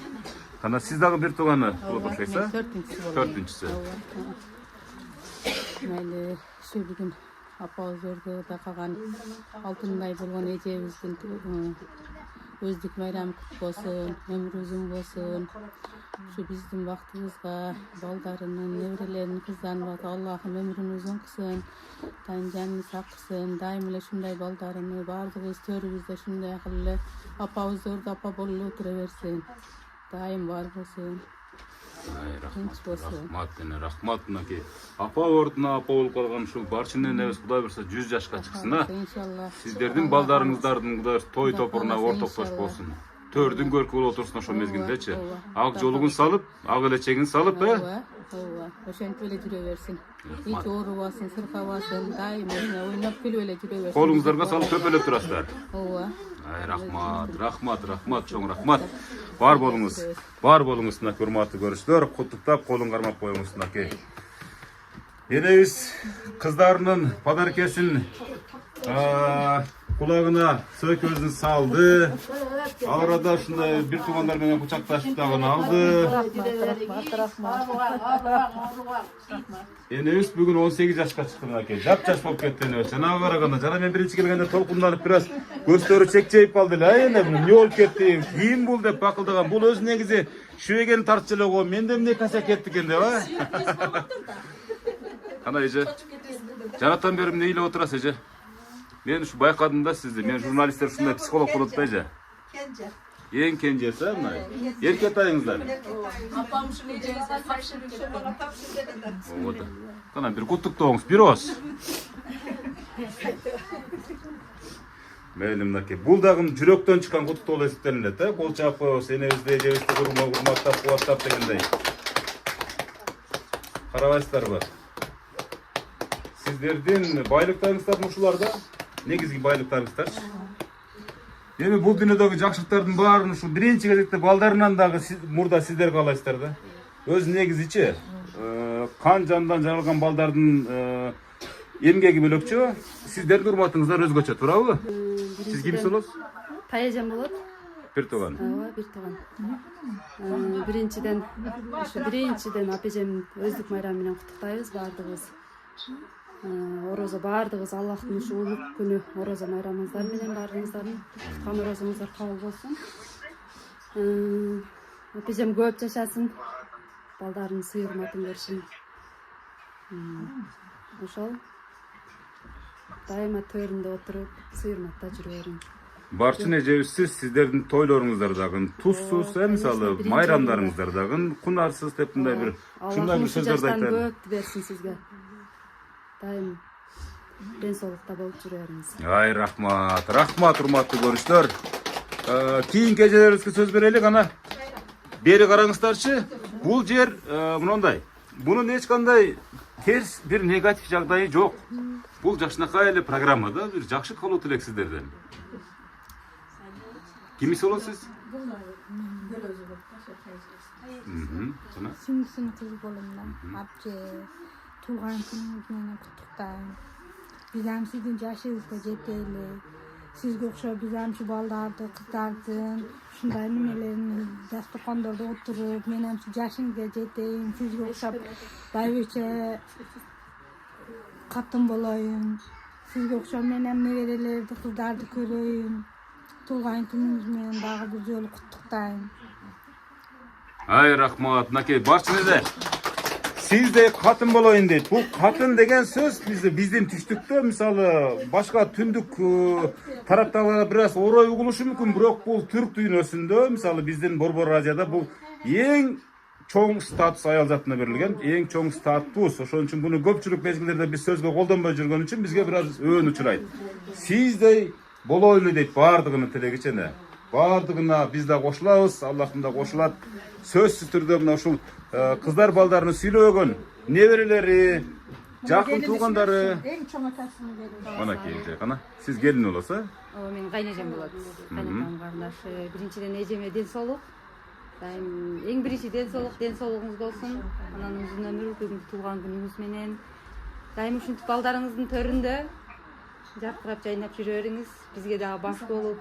Кана сиз дагы бир тууганы болуп окшойсуз, а? 4-чүсү. Мейли ушу бүгүн апабыз өрдө калган алтындай болгон эжебиздин өздүк майрамы кут болсун, өмүрү узун болсун. Ушу биздин бактыбызга балдарынын, неберелеринин, кыздарынын Аллахым өмүрүн узун кылсын, жанын сак кылсын. Дайым эле ушундай балдарыны баардыгыбыз төрүбүздө ушундай кылып эле апабыз ордо апа болуп эле тура берсин. Дайым бар болсун. Рахмат, мынакей. Апа ордуна апа болуп калган ушул Барчын энебиз Кудай буйрса 100 жашка чыксын, а? Иншалла. Сиздердин балдарыңыздардын Кудай буйрса той топуруна ортоктош болсун. Төрдүн көркү болуп отурсуң ошол мезгилдечи. ооба. Ак жолугун салып, ак элечегин салып, ооба ооба ошентип эле жүрө берсин, эч оорубасын, сыркабасын, дайым ойноп күлүп эле жүрө берсин. колуңуздарга салып төпөлөп турасыздар. ооба. Ай, рахмат, чоң рахмат. Бар болуңуз, мына урматтуу көрүүчүлөр, куттуктап колун кармап коюңуз, мынакей. Энебиз кыздарынын подаркесин кулагына сөйкөзүн салды. Ал арада ушундай бир туугандар менен кучакташып дагы алды. Энебиз бүгүн 18 жашка чыкты мынакей. Жап-жаш болуп кетти энебиз. Жанагы караганда, жана мен биринчи келгенде толкунданып бир аз көздөрү чекчейип калды эле. Ай, эне эмне болуп кетти? Ким бул деп бакылдаган. Бул өзү негизи шүегени тартчу эле го. Менде эмне каса кетти экен деп, а? Кана эже. Жанаттан бери эмне ыйлап отурасыз эже? Мен ушу байкадым да сизди. Мен журналисттер ушундай психолог болот да эже. Кенже. Эң кенжеси, мына. Эркек атайыңыздар. Апам ушуну эжеңизге тапшырып кеткен. Вот. Кана бир куттуктооңуз, бир ооз. Мейли мынакей. Бул дагы жүрөктөн чыккан куттуктоо болуп эсептелинет, да? Кол чаап коебуз, энебизди, эжебизди урматтап, кубаттап дегендей. Карабайсыздарбы? Сиздердин байлыктарыңыздар ушуларда? Негизги байлыктарыңыздарчы? Эми бул дүйнөдөгү жакшылыктардын баарын ушу биринчи кезекте балдарынан дагы мурда сиздер каалайсыздар да. Өз негизичи кан жандан жаралган балдардын эмгеги бөлөкчө, сиздердин урматыңыздар өзгөчө, туурабы? Сиз кимсиз болосуз? Таяжан болот. Бир тууган. Ооба, бир тууган. Биринчиден апежем өздүк майрамы менен куттуктайбыз баардыгыбыз. Орозо баардыгыбыз Аллахтын ушу улук күнү орозо майрамыңыздар менен баарыңыздардын туткан орозоңуздар кабыл болсун. Апежем көп жашасын, балдарынын сый урматын берсин. Ошол дайыма төрүндө отуруп сый урматта жүрө берин. Барчын эжебиз сиздердин тойлоруңуздар дагы тузсуз, мисалы майрамдарыңыздар дагы кунарсыз деп мындай бир ушундай бир сөздөрдү айтайын. Көп берсин сизге. Дайым ден соолукта болуп жүрө бериңиз. Ай, рахмат, урматтуу көрүүчүлөр. Кийинки эжелерибизге сөз берелик, ана. Бери караңыздарчы. Бул жер мындай. Бунун эч кандай терс бир негатив жагдайы жок. Бул жакшынакай эле программа да, бир жакшы кылуу тилек сиздерден. Кимиси болосуз? Сиңдисинин кызы болом да. Апче туулган күнүңүз менен куттуктайм. Биз ам сиздин жашыңызга жетели. Сизге окшоп биз ам ушу балдарды, кыздардын ушундай немелерин дасторкондордо отуруп, мен ам жашыңызга жетейин, сизге окшоп байбече катын болоюн. Сизге окшоп мен ам неберелерди, кыздарды көрөйүн. Туулган күнүңүз менен дагы бир жолу куттуктайм. Ай, рахмат, мынакей барчын эже. Сиздей катын болоюн дейт. Бул катын деген сөз биздин түштүктө, мисалы, башка түндүк тараптагылар бир аз орой угулушу мүмкүн, бирок бул түрк дүйнөсүндө, мисалы, биздин Борбор Азияда бул эң чоң статус аял затына берилген, эң чоң статус. Ошон үчүн буну көпчүлүк мезгилдерде биз сөзгө колдонбой жүргөн үчүн бизге бир аз өөн учурайт. Сиздей болоюн дейт баардыгынын тилегичене. Баардыгына биз да кошулабыз, Аллахым да кошулат. Сөзсүз түрдө мына ушул кыздар балдарыны сүйлөгөн неберелери, жакын туугандары. Эң чоң атасын берип. Мына келже, кана. Сиз келин болосуз, а? Ооба, мен кайнежем болот. Кайнежем карындашы. Биринчиден эжеме ден соолук. Дайым эң биринчи ден соолугуңуз болсун. Анан узун өмүр, бүгүнкү туулган күнүңүз менен. Дайым ушинтип балдарыңыздын төрүндө жаркырап жайнап жүрө бериңиз. Бизге дагы баш болуп,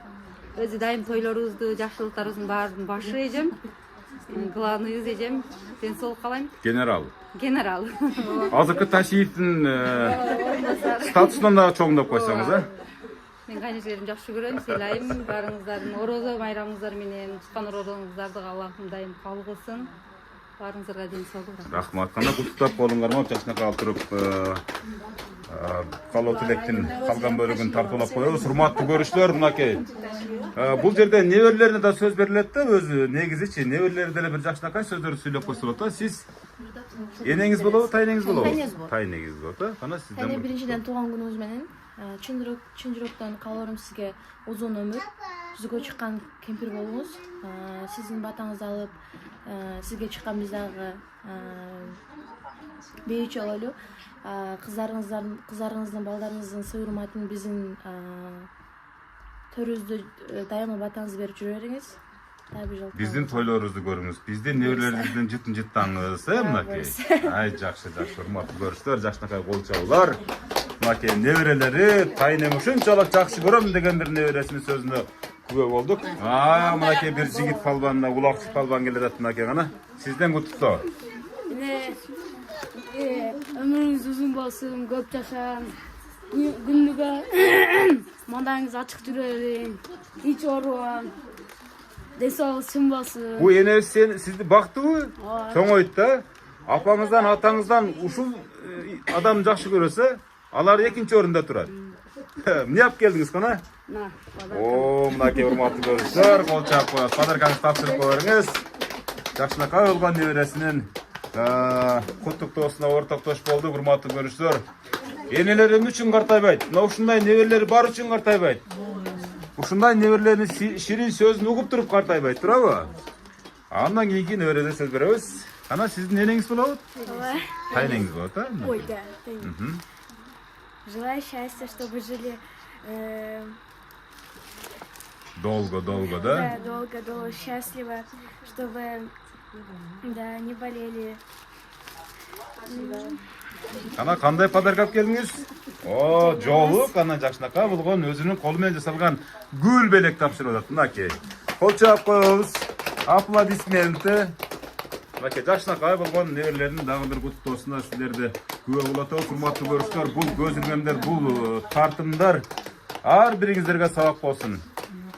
өзү дайым тойлорубузду, жакшылыктарыбыздын баарын башы эжем. Главный эжем. Ден соолук каалайм. Генерал. Азыркы Ташиевдин статусунан дагы чоңдоп койсоңуз, а? Мен кайнежелерим жакшы көрөм, сыйлайм. Баарыңыздардын орозо майрамыңыздар менен туткан орозоңуздарды Аллахым дайым кабыл кылсын. Баарыңыздарга ден соолук. Рахмат. Кана куттуктап колун кармап жакшынакай алып туруп калуу тилектин калган бөлүгүн тартуулап коебуз. Урматтуу көрүүчүлөр, мынакей. Бул жерде неберелерине да сөз берилет да, өзү негизичи неберелери деле бир жакшынакай сөздөрдү сүйлөп койсо болот да. Сиз энеңиз болобу, тайнеңиз болобу? Тайнеңиз болот, а? Кана сизден. Биринчиден туулган күнүңүз менен чын жүрөктөн кааларым сизге узун өмүр, түзгө чыккан кемпир болуңуз. Сиздин батаңызды алып, сизге чыккан биз дагы бейичи бололу. Кыздарыңыздын, балдарыңыздын сый урматын биздин төрүбүздү дайыма батаңызды берип жүрө бериңиз. Биздин тойлорубузду көрүңүз. Биздин неберелерибизден жытын-жыттаңыз, мынакей. Ай, жакшы, урматтуу көрүштөр, жакшынакай кол чабуулар. Мынакей неберелери тайнем ушунчалык жакшы көрөм деген бир небересинин сөзүнө күбө болдук. Мынакей бир жигит палбанына улакчы палбан келе жатат мынакей гана. Сизден куттуктоо. Ömrünüz uzun bolsun, көп жашаң. Күнүгө мандайыңыз ачык жүрөбүң. Эч оорубаң. Десоңуз чын болсун. Бу энеңиз сизди бактыбы? Чоңойт да. Апаңыздан, атаңыздан ушул адам жакшы көрөсө, алар экинчи орунда турат. Эмне алып келдиңиз кана? Мынакей урматтуу көрүштөр, кол чап коюңуз, подаркаңызды тапшырып коюңуз. Жакшынакай болгон небересинин куттуктоосуна ортоктош болду, урматтуу көрүштөр. Энелерим үчүн картайбайт. Мына ушундай неберелери бар үчүн картайбайт. Ушундай неберелердин ширин сөзүн угуп туруп картайбайт, туурабы? Андан кийинки небереге сөз беребиз. Ана сиздин энеңиз болобу? Ооба. Кайнеңиз болот, Ой, да. Желаю счастья, чтобы жили долго, да? Да, долго, счастливо, чтобы не болели. Ана кандай подарка алып келдиңиз? Жоолук, ана жакшынакай болгон өзүнүн колу менен жасалган гүл белек тапшырып атат. Мынакей. Кол чаап коебуз. Аплодисменти. Мынакей жакшынакай болгон неберелердин дагы бир куттуктоосуна сиздерди күбө болуп атабыз. Урматтуу көрүштөр, бул көз илмемдер, бул тартымдар ар бириңиздерге сабак болсун.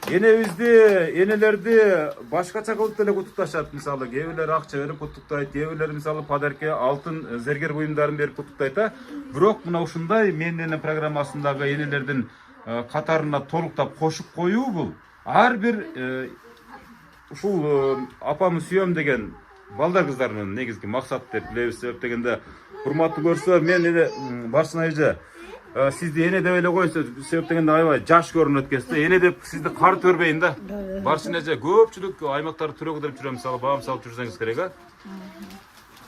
Энелерди башкача кылып деле куттукташат. Мисалы, кээ бирлери акча берип куттуктайт, кээ бирлери мисалы подарка алтын зергер буюмдарын берип куттуктайт. Бирок мына ушундай менин программасындагы энелердин катарына толуктап кошуп коюу бул ар бир ушул апамы сүйөм деген балдар кыздарынын негизги максат деп билебиз. Себеп дегенде, урматтуу көрүштөр, мен эле башына эже сизди эне деп эле коюңуз. Себеп дегенде аябай жаш көрүнөт экенсиз. Эне деп сизди кар көрбөйүн да. Барсын эже көпчүлүк аймактарды түрө кыдырып жүрөм, мисалы баам салып жүрсөңүз керек.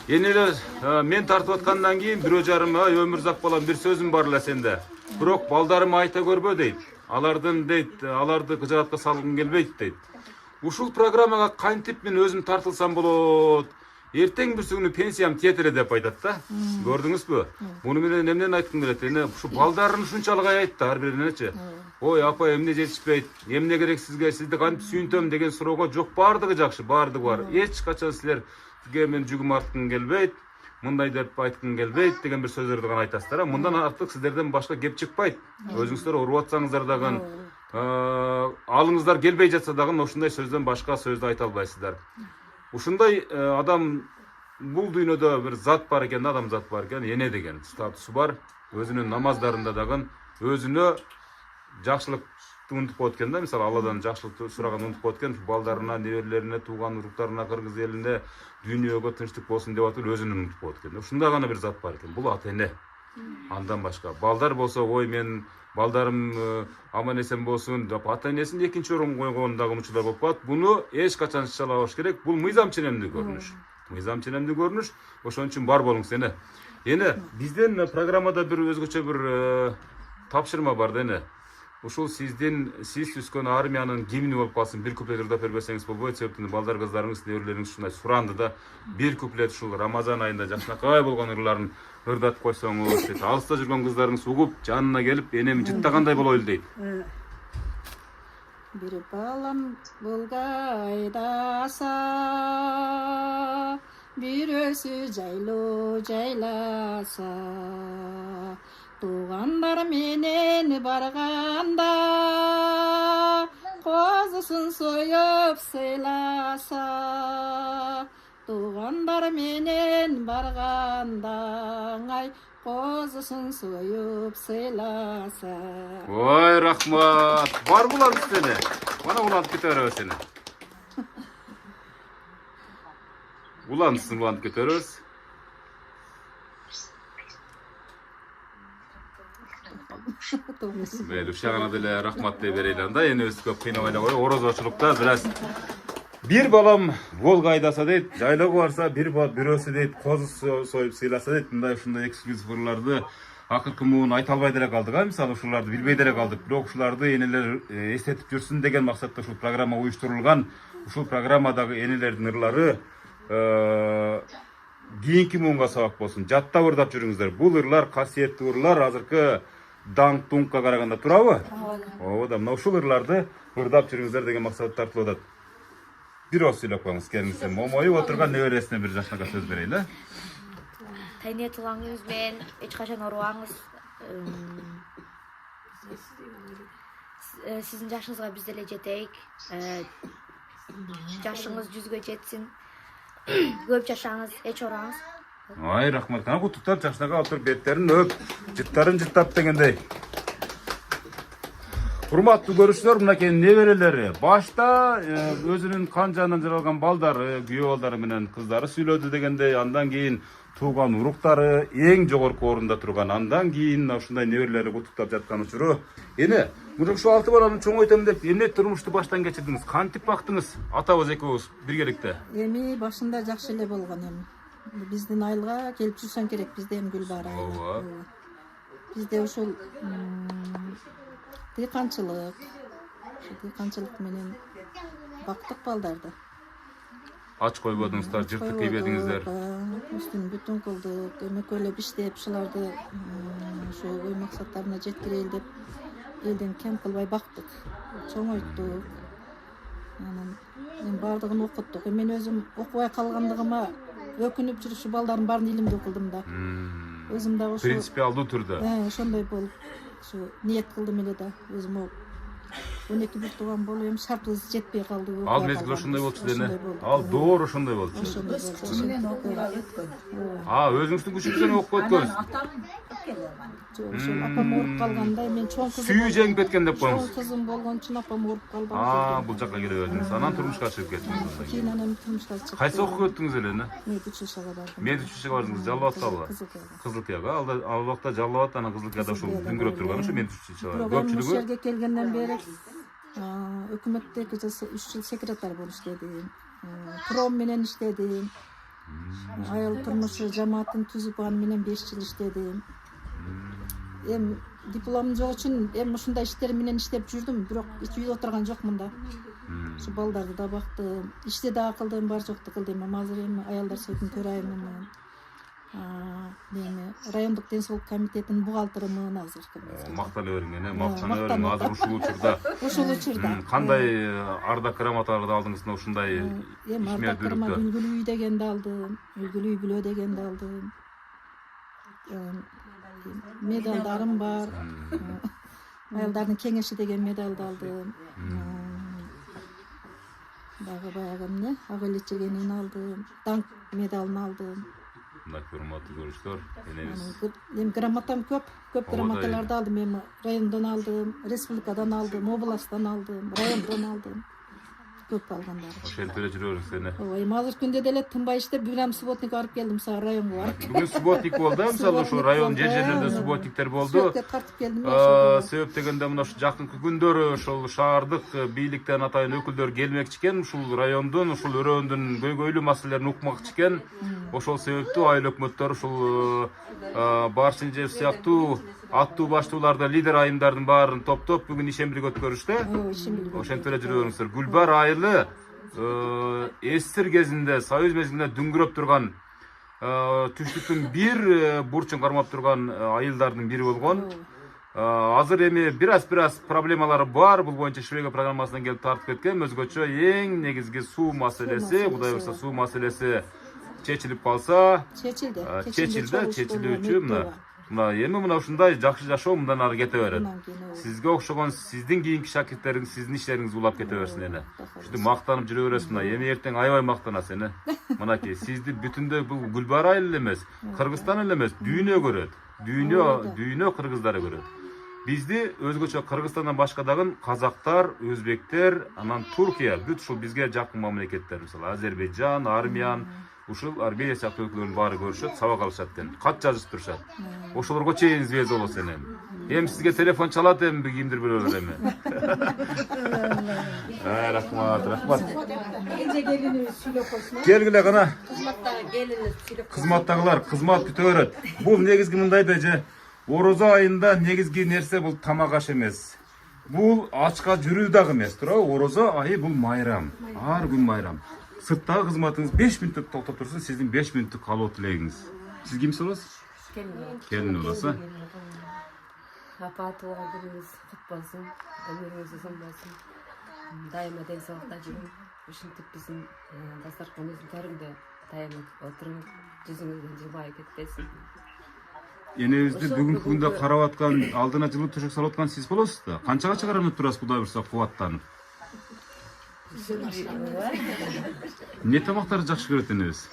Энелер мен тартып аткандан кийин 1,5 ай өмүр зак балам бир сөзүм бар эле сенде. Бирок балдарым айта көрбө дейт. Аларды кыжаатка салгым келбейт дейт. Ушул программага кантип мен өзүм тартылсам болот? Эртең бир күнү пенсиям тиет эле деп айтат да. Көрдүңүзбү? Муну менен эмнени айткым келет? Эне ушу балдарын ушунчалык аябайт да ар биринечи. Ой, апа, эмне жетишпейт? Эмне керек сизге? Сизди кантип сүйүнтөм деген суроого жок, бардыгы жакшы, бардыгы бар. Эч качан силерге мен жүгүм арткым келбейт, мындай деп айткым келбейт деген бир сөздөрдү гана айтасыздар. Мындан артык сиздерден башка кеп чыкпайт. Өзүңүздөр уруп атсаңыздар дагы, алыңыздар келбей жатса дагы ушундай сөздөн башка сөздү айта албайсыздар. Ушундай адам бул дүйнөдө бир зат бар экен, адам зат бар экен, эне деген статусу бар. Өзүнүн намаздарында дагы өзүнө жакшылыкты унутуп коет экен да. Мисалы, Алладан жакшылык сураганды унутуп коет экен. Балдарына, неберелерине, тууган уруктарына, кыргыз элине дүйнөгө тынчтык болсун деп атып өзүнүн унутуп коет экен. Ушундай гана бир зат бар экен. Бул ата эне. Андан башка балдар болсо, ой, мен балдарым аман эсен болсун деп ата энесин экинчи орунга койгон дагы учурлар болуп калат. Буну эч качан чалабаш керек. Бул мыйзам ченемдүү көрүнүш. Мыйзам ченемдүү көрүнүш. Ошон үчүн бар болуңуз эне. Эне бизден программада бир өзгөчө бир тапшырма бар да эне. Ушул сиз түскөн армиянын гимни болуп калсын. Бир куплет ырдап бербесеңиз болбойт. Себептен балдар кыздарыңыз, неберелериңиз ушундай суранды да. Бир куплет ушул Рамазан айында жакшынакай болгон ырларын ырдатып койсоңуз дейт. Алыста жүргөн кыздарыңыз угуп, жанына келип, энем жыттагандай болойлу дейт. Бир балам булгайдаса, бирөөсү жайлоо жайласа, туугандар менен барганда, козусун союп сыйласа, туугандар менен барганда, ай козусун союп сыйласа. Ой, рахмат. Бар булар сене. Мана улантып кете беребиз сени. Улантып кете беребиз. эмес. Мейли ушагана деле рахмат деп берели анда. Эми өз көп кыйнабай эле кой. Орозочулукта бираз бир балам волга айдаса дейт, жайлоого барса бирөөсү дейт, козу союп сыйласа дейт. Мындай ушундай эксклюзив ырларды акыркы муун айта албай деле калдык. Мисалы ушуларды билбей деле калдык. Бирок ушуларды энелер эстетип жүрсүн деген максатта ушул программа уюштурулган. Ушул программадагы энелердин ырлары кийинки муунга сабак болсун. Жаттап ырдап жүрүңүздөр. Бул ырлар касиеттүү ырлар, азыркы даңк дуңкка караганда турабы? Ооба да, мына ушул ырларды ырдап жүрүңүздөр деген максат тартылып атат. Бир ооз сүйлөп коюңуз, келиңиз. Момоюп отурган небересине бир жашнакай сөз берейли. Тайне туулаңыз менен эч качан оорубаңыз. Сиздин жашыңызга биз деле жетейик. Жашыңыз 100гө жетсин. Көп жашаңыз, эч оорубаңыз. Ай, рахмат. Кана куттуктап жашнакай отуруп беттерин өп, жыттарын жыттап дегендей. Урматтуу көрүүчүлөр, мынакей неберелери. Башта өзүнүн кан жанынан жаралган балдары, күйөө балдары менен кыздары сүйлөдү дегендей, андан кийин тууган уруктары эң жогорку орунда турган, андан кийин ушундай неберелери куттуктап жаткан учуру. Эне, ушу 6 баланы чоңойтом деп эмне турмушту баштан кечирдиңиз? Кантип бактыңыз? Атабыз экөөбүз биргеликте. Эми башында жакшы эле болгон эми. Биздин айылга келип жүрсөң керек, бизде эми Гүлбар айыл. Ооба. Бизде ушул дыйканчылык менен бактык балдарды. Ач койбодуңуздар, жыртык кийбедиңиздер. Үстүн бүтүн кылдык, эмекөлөп иштеп, ушуларды ушу ой максаттарына жеткирели деп элден кем кылбай бактык, чоңойттук. Анан мен бардыгын окуттук. Мен өзүм окубай калгандыгыма өкүнүп жүрүп ушу балдардын баарын илимди окудум да. Өзүм дагы ушу Принципиалдуу түрдө. ошондой болуп ушу ниет кылдым эле да. Өзүм 12 бир тууган болуп эми шартыбыз жетпей калды. Ал мезгил ошондой болчу дене. Ал доор ошондой болчу. Өзүңүздүн күчүңүз менен окуп өткөнсүз. Ошол апам ооруп калганда мен чоң кызым. Сүйүү жеңип кеткен деп коюңуз. Чоң кызым болгон үчүн апам ооруп калды. Бул жакка келип өздүңүз. Анан турмушка чыгып кеттиңиз. Кийин анан турмушка чыктым. Кайсы окуп өттүңүз эле? Медучилищеге бардым. Медучилищеге бардыңыз, Жалал-Абадтабы? Кызылкияга. Ал убакта Жалал-Абад анан Кызылкияда ушул дүңгүрөп турган ушу медучилище бар. Ушул Көпчүлүгү жерге келгенден бери өкмөттө 3 жыл секретарь болуп иштедим. Пром менен иштедим. Айыл турмушу жамаатын түзүп аны менен 5 жыл иштедим. Эми дипломум жок үчүн эми ушундай иштер менен иштеп жүрдүм, бирок эч үйдө отурган жокмун да. Ушу балдарды да бактым, ишти дагы кылдым, бар жокту кылдым. Азыр эми аялдар союзунун төрайымымын. Эми райондук ден соолук комитетинин бухгалтерымын азыр. Мактана бериң, мактана бериң. Азыр ушул учурда. Кандай ардак грамоталарды алдыңыз мына ушундай ишмердүүлүктө? Үлгүлүү үй дегенди алдым, үлгүлүү үй бүлө дегенди алдым. Медалдарым бар. Аялдардын кеңеши деген медалды алдым. Дагы баягы эмне, ак эл чегенин алдым. Даңк медалын алдым. Мынакей урматтуу көрүүчүлөр, Эми грамотам көп грамоталарды алдым. Эми райондон алдым, республикадан алдым, областтан алдым, райондон алдым. Көп алгандар. Ошентип эле жүрөбүз эне. Ооба, эми азыр күндө деле тынбай иштеп, бүгүн субботникке барып келдим, сага районго барып. Бүгүн субботник болду, мисалы ушу район жерлеринде субботниктер болду. Тартып келдим. Себеп дегенде мына ушу жакынкы күндөрү ошол шаардык бийликтен атайын өкүлдөр келмекчи экен, ушул райондун, ушул өрөөндүн көйгөйлүү маселелерин укмакчы экен. Ошол себептүү айыл өкмөттөр ушул Баршынжев сыяктуу аттуу баштууларды, лидер айымдардын баарын топтоп бүгүн ишембирик өткөрүштү. Ошентип эле жүрөбүңүздөр. Гүлбар айылы эстир кезинде союз мезгилинде дүңгүрөп турган, түштүктүн бир бурчун кармап турган айылдардын бири болгон. Азыр эми бираз проблемалары бар. Бул боюнча Швега программасынан келип тартып кеткен. Өзгөчө эң негизги суу маселеси, Кудай буйрса суу маселеси чечилип калса, чечилүүчү мына эми мына ушундай жакшы жашоо мындан ары кете берет. Сизге окшогон сиздин кийинки шакирттериңиз сиздин иштериңизди улап кете берсин эне. Ушинтип мактанып жүрө бересиз мына. Эми эртең аябай мактанасыз эне. Мынакей сизди бүтүндөй бул Гүлбар айыл эле эмес, Кыргызстан эле эмес, дүйнө көрөт. Дүйнө кыргыздары көрөт. Бизди өзгөчө Кыргызстандан башка дагы казактар, өзбектер, анан Туркия, бүт ушул бизге жакын мамлекеттер, мисалы Азербайжан, Армян, ушул Армения сыяктуу өлкөлөрдүн баары көрүшөт, сабак алышат экен, кат жазышып турушат. Ошолорго чейин связь болосуз эне. Hem sizge telefon çalat hem bir kimdir böyle mi? Rahmat. Gece gelini süyle koşma. Gelgile kana. Kızmattагы келини сүйлөп Kızmattagılar, kızmat kütüp öret. Bul negizgi mınday beje. Oroza ayında negizgi nerse bul tamak aş emes. Bul açka жүрүү дагы эмес, туурабы? Oroza ayı bul майрам. Ар күн майрам. Сырттагы кызматыңыз 5 мүнөттүк токтоп турсун, сиздин 5 мүнөттүк калуу тилегиңиз. Siz kimsiz olasiz? Kelin olası. апа тууган күнүңүз кут болсун, өмүрүңүз узун болсун. Дайыма ден соолукта жүрүң. Ушинтип биздин дастарканыбыздын төрүндө дайыма отуруп, жүзүңүздөн жылмай кетпесин. Энебизди бүгүнкү күндө карап аткан, алдына жылуу төшөк салып аткан сиз болосуз да. Канчага каранып турасыз Кудай буйрса кубаттанып? Не тамактарды жакшы көрөт энебиз?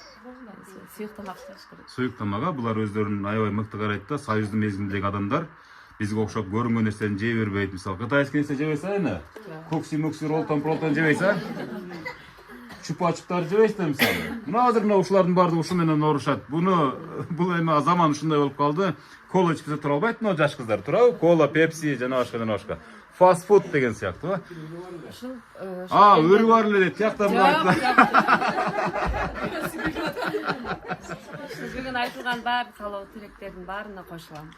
Сүйүк тамак жакшы көрөт. Суюк тамага булар өздөрүн аябай мыкты карайт да, союздун мезгилиндеги адамдар бизге окшоп көрүнгөн нерсени жей бербейт. Мисалы кытайский нерсе жебейсиз эне? Кокси-мукси, ролтон жебейсиз? Чупа-чуптарды жебейсиз да мисалы. Мына азыр мына ушулардын баардыгы ушу менен оорушат. Бул эми заман ушундай болуп калды. Кола ичпесе тура албайт мына жаш кыздар, туурабы? Кола, пепси жана башка. Фаст-фуд деген сыяктуу. Өрү бар эле дейт, тияктан бар. Сиз бүгүн айтылган баар калоо тилектердин баарына кошулам.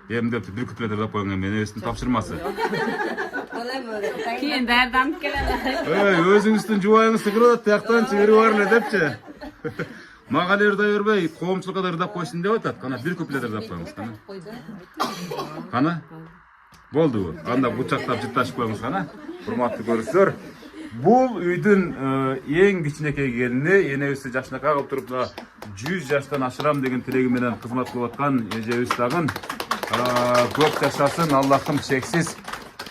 Эмдеп бир күплетер деп коюң, эми энебиздин тапшырмасы. Кийин даярданып келем. Өзүңүздүн жубайыңыз кырып, тияктан өрү бар эле депчи. Мага ырдай бербей, коомчулукка да ырдап койсун деп атат. Кана бир күплетер деп коюңуз, кана. Кана? Болду. Анда бучактап жытташып коюңуз, кана. Урматтуу көрүүчүлөр, бул үйдүн эң кичинекей келини, энебизди жашынакай кылып туруп, 100 жаштан ашырам деген тилеги менен кызмат кылып аткан эжебиз дагы көп жашасын, Аллахым чексиз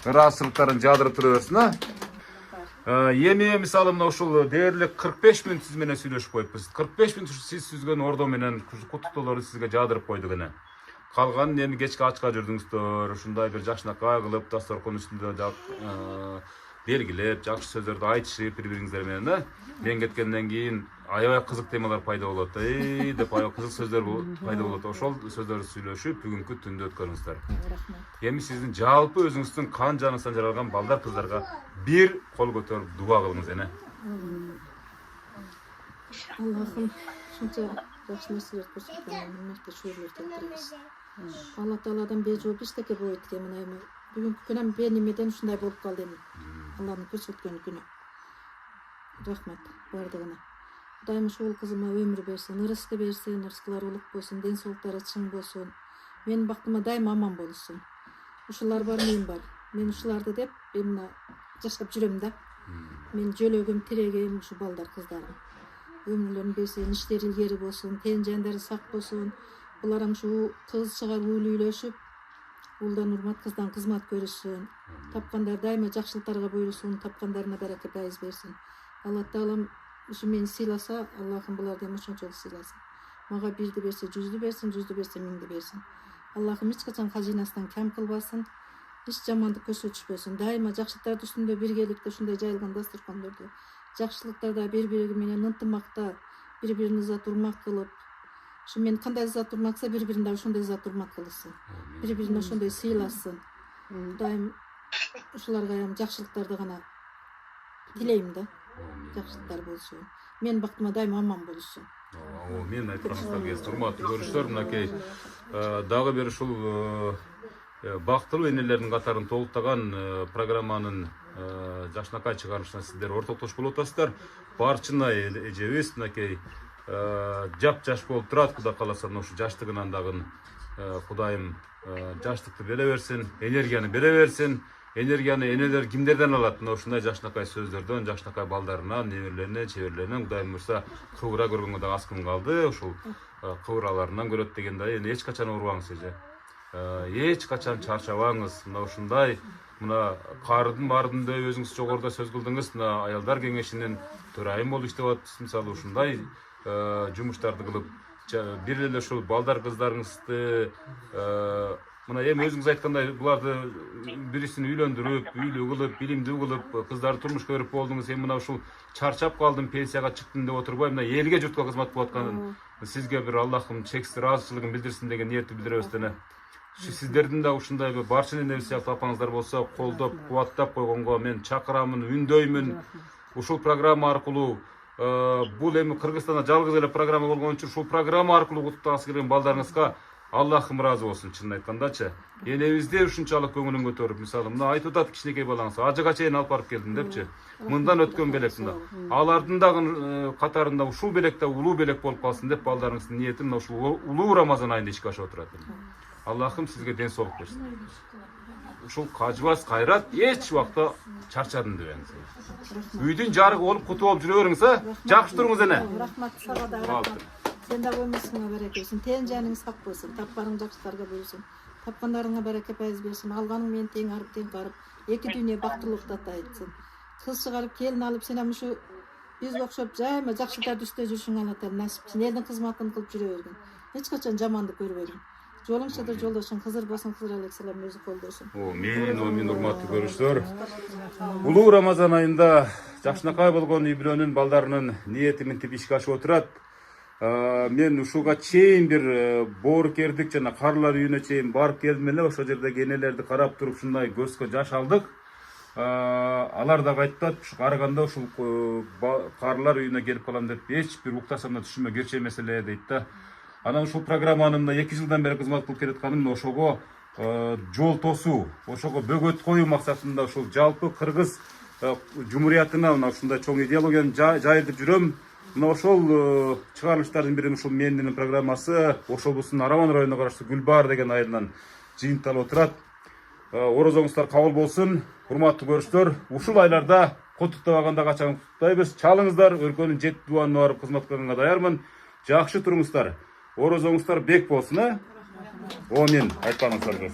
ыраазычылыктарын жаадырып тура берсин. Эми мисалы мына ушул дээрлик 45 мүнөт сиз менен сүйлөшүп коюппуз. 45 мүнөт сиз сүзгөн ордо менен куттуктоолорду сизге жаадырып койдук эне. Калганын эми кечке ачка жүрдүңүздөр, ушундай бир жакшынакай кылып, дасторкон үстүндө белгилеп, жакшы сөздөрдү айтышып бири-бириңиздер менен, мен кеткенден кийин аябай кызык темалар пайда болот, деп аябай кызык сөздөр пайда болот. Ошол сөздөрдү сүйлөшүп, бүгүнкү түндү өткөрүңүздөр. Эми сиздин жалпы өзүңүздүн кан жаныңыздан жаралган балдар кыздарга бир кол көтөрүп дуа кылыңыз эне. Аллахым шунча жакшы нерселерди көрсөткөн, мындай шүгүрлөр келтиребиз. Алла Тааладан бежоп эчтеке болбойт экен, мына эми бүгүнкү күнүм бенемеден ушундай болуп калды эми. Алланын көрсөткөн күнү. Рахмат бардыгына. Кудайым ушул кызыма өмүр берсин, ырысты берсин, ырыскылар улук болсун, ден соолуктары чың болсун. Менин бактыма дайыма аман болсун. Ушулар бар, мен бар. Мен ушуларды деп мына жашап жүрөм да. Мен жөлөгөм, тирегем ушу балдар кыздарым. Өмүрлөрүн берсин, иштери илгери болсун, тен жандары сак болсун. Буларым ушу кыз чыгар үйлөшүп, улдан урмат, кыздан кызмат көрүшсүн. Тапкандар дайыма жакшылыктарга буйрусун, тапкандарына барака пайыз берсин. Алла Таалам ушу мени сыйласа, Аллахым булардан ошончолук сыйласын. Мага бирди берсе, жүздү берсин, жүздү берсе, миңди берсин. Аллахым эч качан казинасынан кем кылбасын, эч жамандык көрсөтүшпөсүн. Дайыма жакшылыктар үстүндө биргеликте ушундай жайылган дасторкондордо жакшылыктарда бири-бири менен ынтымакта, бири-бирин ызат урмак кылып, ушу мен кандай зат урмакса, бири-бирин да ошондой зат урмак кылсын. Бири-бирин ошондой сыйласын. Дайым ушуларга жакшылыктарды гана тилейм да. Жакшылыктар болсун. Мен бактыма дайыма аман болушун. Мен айтканыңыздар кез урматтуу көрүүчүлөр, мынакей дагы бир ушул бактылуу энелердин катарын толуктаган программанын жакшынакай чыгарылышына сиздер ортоктошуп болуп атасыздар. Барчынай эжебиз мынакей жап-жаш болуп турат, Кудай кааласа, ушу жаштыгынан дагы Кудайым жаштыкты бере берсин, энергияны бере берсин. Энергияны энелер кимдерден алат? Ушундай жакшынакай сөздөрдөн, жакшынакай балдарынан, неберелеринен, чеберлеринен, Кудайым буйрса, кыбыра көргөнгө да аз кым калды. Ушул кыбыраларынан көрөт дегенде, эч качан оорубаңыз эже. Эч качан чарчабаңыз. Мына ушундай мына кардын бардындай өзүңүз жогоруда сөз кылдыңыз. Мына аялдар кеңешинин төрайым болуп иштеп атасыз. Мисалы ушундай жумуштарды кылып, бир эле ушул балдар кыздарыңызды мына эми өзүңүз айткандай буларды бирисин үйлөндүрүп, үйлүү кылып, билимдүү кылып, кыздарды турмуш көрүп болдуңуз. Эми мына ушул чарчап калдым, пенсияга чыктым деп отурбай, мына элге журтка кызмат кылып аткан сизге бир Аллахым чексиз ыраазычылыгын билдирсин деген ниетти билдиребиз эне. сиздердин да ушундай бир барчын энебиз сыяктуу апаңыздар болсо колдоп кубаттап койгонго мен чакырамын, үндөймүн. Ушул программа аркылуу бул эми Кыргызстанда жалгыз эле программа болгон үчүн ушул программа аркылуу куттуктагысы келген балдарыңызга Аллахым ыраазы болсун, чынын айткандачы. Энебизди ушунчалык көңүлүн көтөрүп, мисалы мына айтып атат кичинекей балаңыз, ажыга чейин алып барып келдим депчи. Мындан өткөн белектин да. Алардын дагы катарында ушул белек да улуу белек болуп калсын деп балдарыңыздын ниетин ушул улуу Рамазан айында ишке ашып отурат. Аллахым сизге ден соолук берсин. Ушул кажыбас кайрат эч убакта чарчадым дебеңиз. Үйдүн жарыгы болуп куту болуп жүрө бериңиз, жакшы туруңуз эне. Рахмат сага да рахмат. Сен да өмүрүңө береке берсин, тен жаның сак болсун, тапканың жакшыларга буйрсун. Тапкандарыңа береке пайыз берсин, алганың менен тең карып, эки дүйнө бактылыкта айтсын. Кыз чыгарып келин алып сен ham ушу бизге окшоп жайма жакшыларды үстө жүрүшүң Алла таала насип. Сен элдин кызматын кылып жүрө бергин. Эч качан жамандык көрбөгүн. Жолуңчада жолдошуң Кызыр болсун, Кызыр алейхиссалам өзү колдосун. Мен урматтуу көрүүчүлөр. Улуу Рамазан айында жакшынакай болгон үй бүлөнүн балдарынын ниети мынтип ишке ашып отурат. Мен ушуга чейин бир боорукердик жана карлар үйүнө чейин барып келдим эле, ошол жердеги энелерди карап туруп ушундай көзгө жаш алдык. Алар да айтат, ушу караганда ушул карлар үйүнө келип калам деп эч бир уктасам да түшүмө кирче эмес эле дейт да. Анан ушул программаны мына 2 жылдан бери кызмат кылып келатканым ошого жол тосуу, ошого бөгөт коюу максатында ушул жалпы Кыргыз жумуриятына мына ушундай чоң идеологияны жайылтып жүрөм. Мына ошол чыгарылыштардын бири ушул менин программасы Ошобуздун Араман районуна караштуу Гүлбаар деген айылынан жыйынталып отурат. Орозоңуздар кабыл болсун. Урматтуу көрүүчүлөр, ушул айларда куттуктабаганда качан куттуктайбыз. Чалыңыздар, өлкөнүн 7 дубанына барып кызмат кылганга даярмын. Жакшы туруңуздар. Орозоңуздар бек болсун, Амин. Айтпаңыздар.